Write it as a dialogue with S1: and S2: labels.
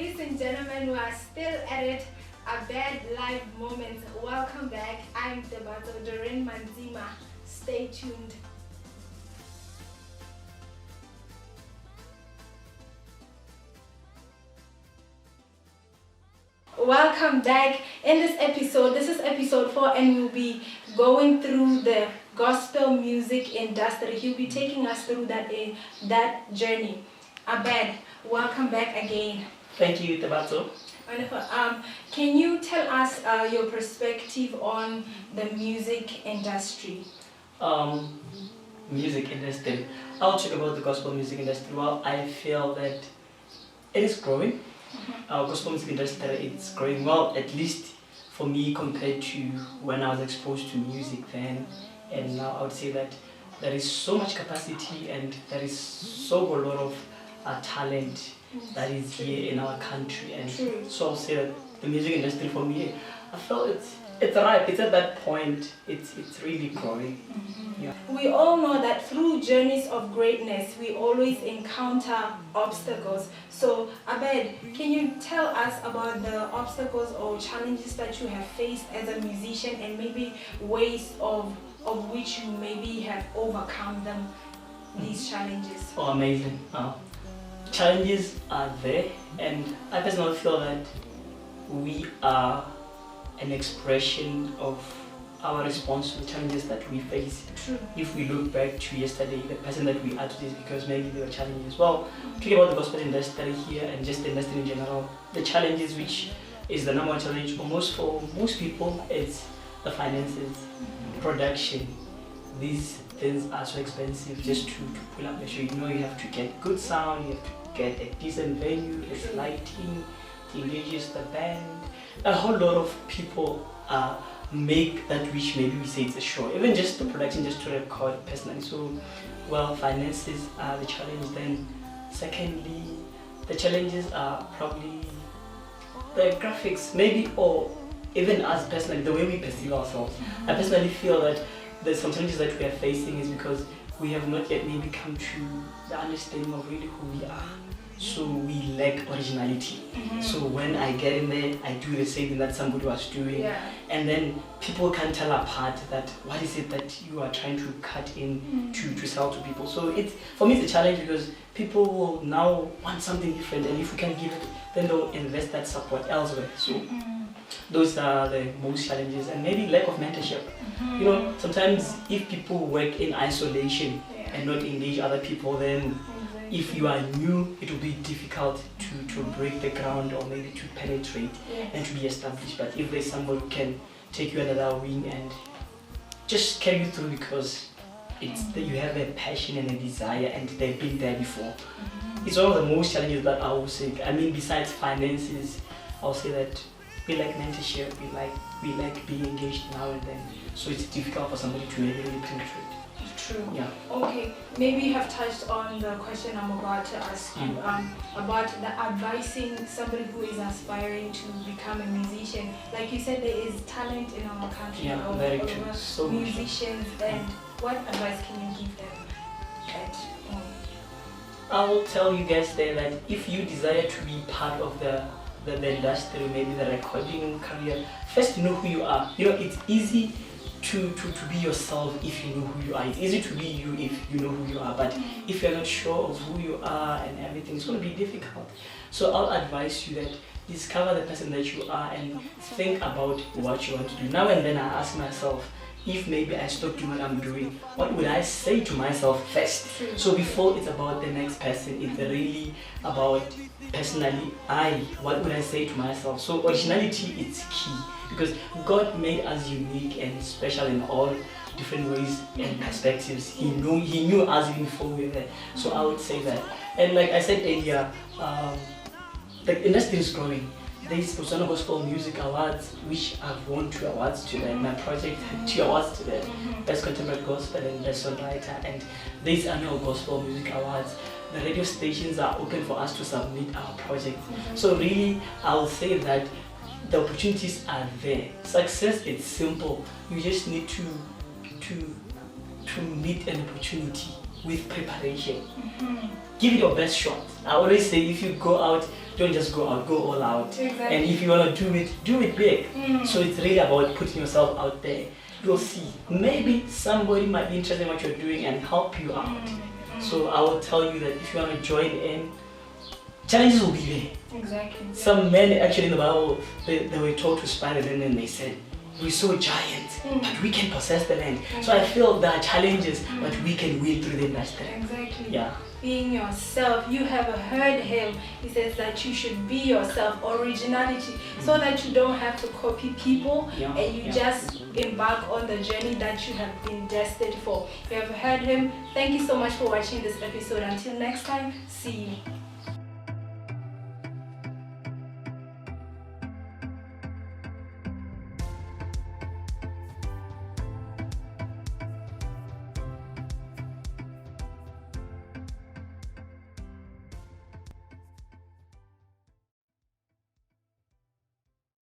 S1: ladies and gentlemen, we are still at it. Abed live moments. Welcome back. I'm the Botswana Manzima. Stay tuned. Welcome back. In this episode, this is episode 4, and we'll be going through the gospel music industry. He'll be taking us through that journey. Abed, welcome back again.
S2: Thank you, Tabato.
S1: Wonderful. Can you tell us your perspective on the music industry?
S2: Music industry. I'll talk about the gospel music industry. Well, I feel that it is growing. Our gospel music industry, it's growing well, at least for me, compared to when I was exposed to music then and now. I would say that there is so much capacity and there is so a lot of talent that is here in our country, and so I'll say that the music industry for me, I feel it's ripe. It's at that point. It's really growing. Yeah.
S1: We all know that through journeys of greatness, we always encounter obstacles. So, Abed, can you tell us about the obstacles or challenges that you have faced as a musician, and maybe ways of which you maybe have overcome them, these challenges?
S2: Oh, amazing. Challenges are there, and I personally feel that we are an expression of our response to the challenges that we face.
S1: True.
S2: If we look back to yesterday, the person that we are today is because maybe there were challenges. Well, talking about the gospel industry here and just the industry in general, the challenges, which is the number one challenge almost for most people, is the finances, production. These things are so expensive just to pull up the show. You know, you have to get good sound, you have to get a decent venue, there's lighting, it engages the band. A whole lot of people make that, which maybe we say it's a show, even just the production, just to record personally. So, well, finances are the challenge. Then secondly, the challenges are probably the graphics, maybe, or even us personally, the way we perceive ourselves. I personally feel that there's some challenges that we are facing is because we have not yet maybe come to the understanding of really who we are. So we lack originality. So when I get in there, I do the same thing that somebody was doing, and then people can tell apart that what is it that you are trying to cut in to sell to people. So for me it's a challenge, because people will now want something different, and if we can give it, then they'll invest that support elsewhere. So those are the most challenges, and maybe lack of mentorship. You know, sometimes if people work in isolation and not engage other people, then if you are new, it will be difficult to break the ground, or maybe to penetrate and to be established. But if there's someone who can take you under their wing and just carry you through, because it's that you have a passion and a desire, and they've been there before. It's one of the most challenges that I would say. I mean, besides finances, I'll say that we like mentorship, we like being engaged now and then. So it's difficult for somebody to maybe really penetrate.
S1: True.
S2: Yeah.
S1: Okay, maybe you have touched on the question I'm about to ask you about the advising somebody who is aspiring to become a musician. Like you said, there is talent in our country,
S2: very true. So
S1: musicians, and what advice can you give them?
S2: I will tell you guys there that if you desire to be part of the industry, maybe the recording career, first know who you are. You know, it's easy to be yourself if you know who you are. It's easy to be you if you know who you are, but if you're not sure of who you are and everything, it's going to be difficult. So I'll advise you that discover the person that you are and think about what you want to do. Now and then I ask myself, if maybe I stop doing what I'm doing, what would I say to myself first? So before it's about the next person, it's really about personally, what would I say to myself? So originality is key, because God made us unique and special in all different ways and perspectives. He knew us even before we were there. So I would say that. And like I said earlier, the industry is growing. There's Botswana Gospel Music Awards, which I've won 2 awards to that. My project had 2 awards to that. Best Contemporary Gospel and Best Songwriter. And these annual Gospel Music Awards, the radio stations are open for us to submit our project. So really, I'll say that the opportunities are there. Success is simple. You just need to meet an opportunity with preparation. Give it your best shot. I always say, if you go out, don't just go out, go all out.
S1: Exactly.
S2: And if you want to do it big. So it's really about putting yourself out there. You'll see. Maybe somebody might be interested in what you're doing and help you out. So I will tell you that if you want to join in, challenges will be there.
S1: Exactly.
S2: Some men actually in the Bible, they were told to spy the land and they said, we saw a giant, but we can possess the land. So I feel there are challenges, but we can win through them. That's that.
S1: Exactly.
S2: Yeah.
S1: Being yourself. You have heard him. He says that you should be yourself, originality, so that you don't have to copy people and you just embark on the journey that you have been destined for. You have heard him. Thank you so much for watching this episode. Until next time, see you.